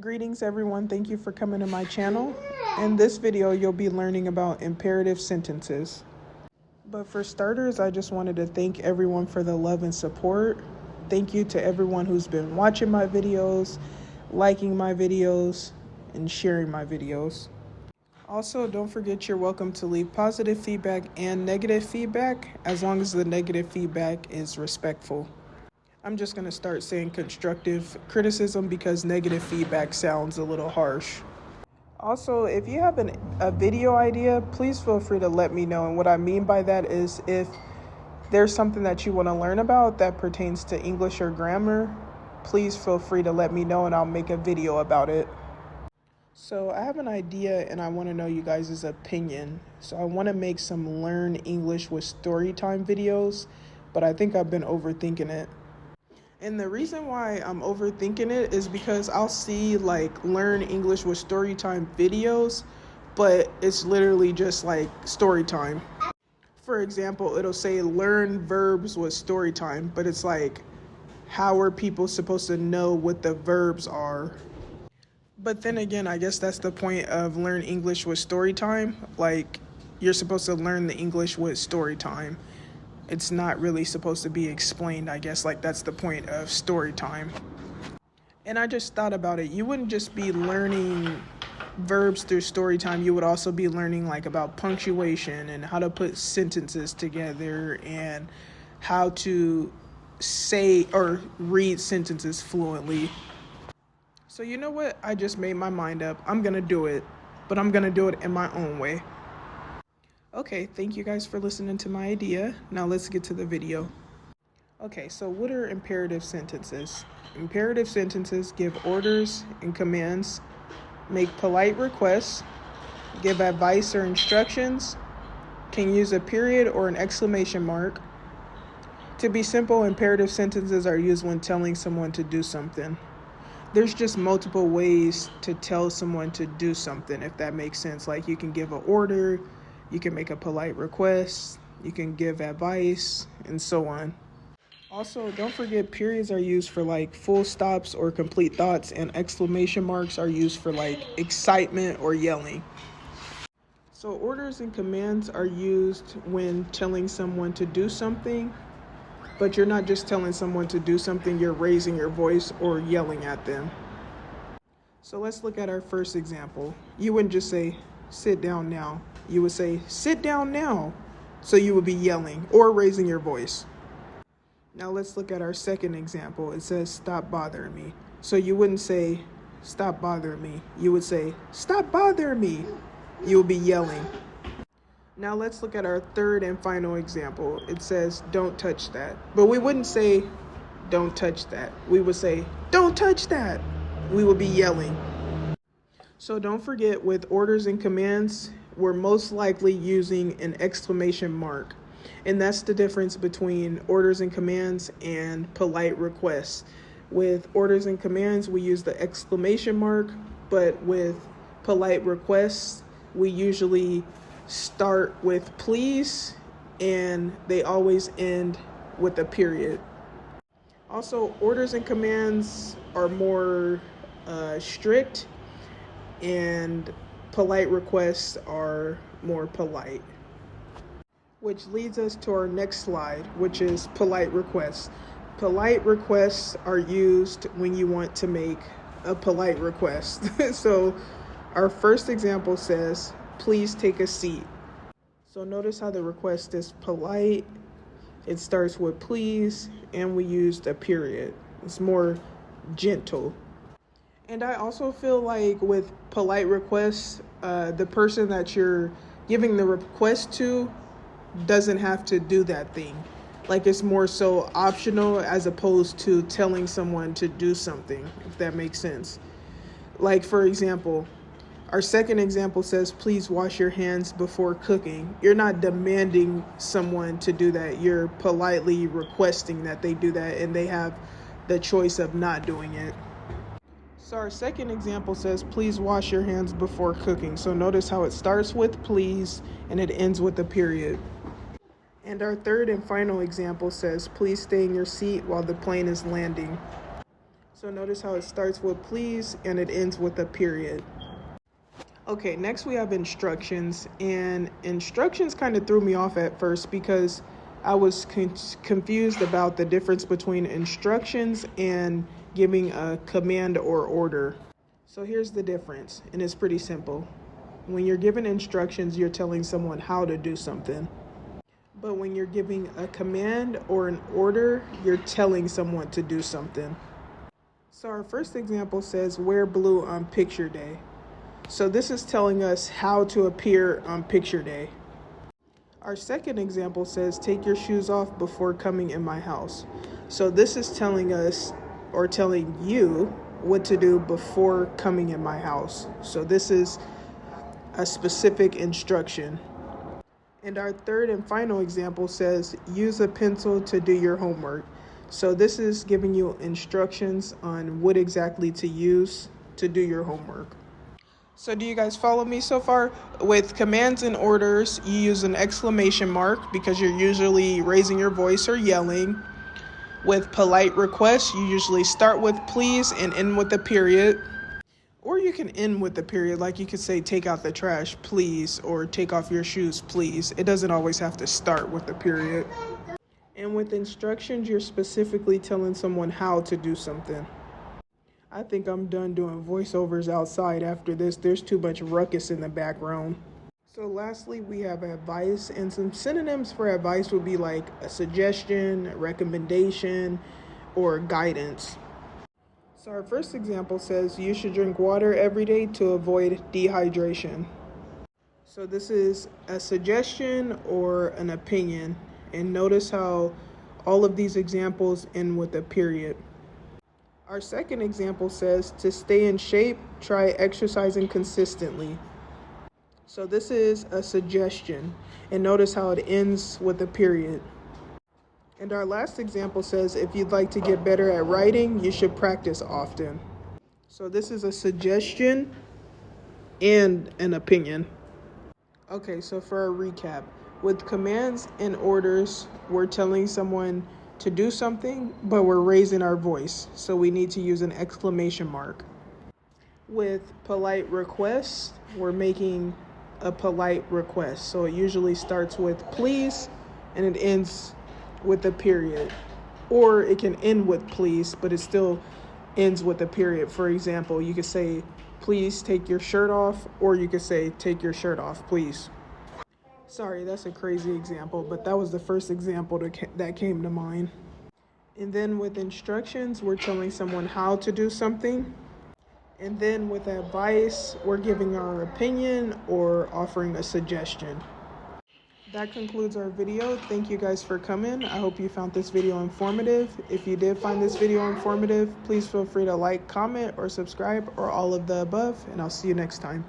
Greetings everyone, thank you for coming to my channel. In this video, you'll be learning about imperative sentences. But for starters, I just wanted to thank everyone for the love and support. Thank you to everyone who's been watching my videos, liking my videos, and sharing my videos. Also, don't forget you're welcome to leave positive feedback and negative feedback, as long as the negative feedback is respectful. I'm just going to start saying constructive criticism because negative feedback sounds a little harsh. Also, if you have a video idea, please feel free to let me know. And what I mean by that is if there's something that you want to learn about that pertains to English or grammar, please feel free to let me know and I'll make a video about it. So I have an idea and I want to know you guys' opinion. So I want to make some learn English with storytime videos, but I think I've been overthinking it. And the reason why I'm overthinking it is because I'll see like learn English with storytime videos, but it's literally just like storytime. For example, it'll say learn verbs with storytime, but it's like, how are people supposed to know what the verbs are? But then again, I guess that's the point of learn English with storytime. Like, you're supposed to learn the English with storytime. It's not really supposed to be explained, I guess. Like, that's the point of story time. And I just thought about it. You wouldn't just be learning verbs through story time. You would also be learning like about punctuation and how to put sentences together and how to say or read sentences fluently. So you know what? I just made my mind up. I'm going to do it, but I'm going to do it in my own way. Okay, thank you guys for listening to my idea. Now let's get to the video. Okay, so what are imperative sentences? Imperative sentences give orders and commands, make polite requests, give advice or instructions, can use a period or an exclamation mark. To be simple, imperative sentences are used when telling someone to do something. There's just multiple ways to tell someone to do something, if that makes sense. Like you can give an order, you can make a polite request, you can give advice, and so on. Also, don't forget periods are used for like full stops or complete thoughts, and exclamation marks are used for like excitement or yelling. So orders and commands are used when telling someone to do something, but you're not just telling someone to do something, you're raising your voice or yelling at them. So let's look at our first example. You wouldn't just say, sit down now. You would say, sit down now. So you would be yelling or raising your voice. Now let's look at our second example. It says, stop bothering me. So you wouldn't say, stop bothering me. You would say, stop bothering me. You would be yelling. Now let's look at our third and final example. It says, don't touch that. But we wouldn't say, don't touch that. We would say, don't touch that. We would be yelling. So don't forget, with orders and commands, we're most likely using an exclamation mark. And that's the difference between orders and commands and polite requests. With orders and commands, we use the exclamation mark, but with polite requests, we usually start with please, and they always end with a period. Also, orders and commands are more strict, and polite requests are more polite. Which leads us to our next slide, which is polite requests. Polite requests are used when you want to make a polite request. So our first example says, please take a seat. So notice how the request is polite. It starts with please, and we used a period. It's more gentle. And I also feel like with polite requests, the person that you're giving the request to doesn't have to do that thing. Like, it's more so optional as opposed to telling someone to do something, if that makes sense. Like, for example, our second example says, please wash your hands before cooking. You're not demanding someone to do that. You're politely requesting that they do that, and they have the choice of not doing it. So our second example says, please wash your hands before cooking. So notice how it starts with please and it ends with a period. And our third and final example says, please stay in your seat while the plane is landing. So notice how it starts with please and it ends with a period. Okay, next we have instructions, and instructions kind of threw me off at first because I was confused about the difference between instructions and giving a command or order. So here's the difference, and it's pretty simple. When you're giving instructions, you're telling someone how to do something. But when you're giving a command or an order, you're telling someone to do something. So our first example says, wear blue on picture day. So this is telling us how to appear on picture day. Our second example says, take your shoes off before coming in my house. So this is telling us, or telling you, what to do before coming in my house. So this is a specific instruction. And our third and final example says, use a pencil to do your homework. So this is giving you instructions on what exactly to use to do your homework. So do you guys follow me so far? With commands and orders, you use an exclamation mark because you're usually raising your voice or yelling. With polite requests, you usually start with please and end with a period. Or you can end with the period, like you could say, take out the trash, please, or take off your shoes, please. It doesn't always have to start with the period. And with instructions, you're specifically telling someone how to do something. I think I'm done doing voiceovers outside after this. There's too much ruckus in the background. So lastly, we have advice, and some synonyms for advice would be like a suggestion, a recommendation, or guidance. So our first example says you should drink water every day to avoid dehydration. So this is a suggestion or an opinion. And notice how all of these examples end with a period. Our second example says to stay in shape, try exercising consistently. So this is a suggestion. And notice how it ends with a period. And our last example says, if you'd like to get better at writing, you should practice often. So this is a suggestion and an opinion. Okay, so for a recap, with commands and orders, we're telling someone to do something, but we're raising our voice. So we need to use an exclamation mark. With polite requests, we're making a polite request. So it usually starts with please and it ends with a period, or it can end with please, but it still ends with a period. For example, you could say, please take your shirt off, or you could say, take your shirt off, please. Sorry, that's a crazy example, but that was the first example that came to mind. And then with instructions, we're telling someone how to do something. And then with advice, we're giving our opinion or offering a suggestion. That concludes our video. Thank you guys for coming. I hope you found this video informative. If you did find this video informative, please feel free to like, comment, or subscribe, or all of the above, and I'll see you next time.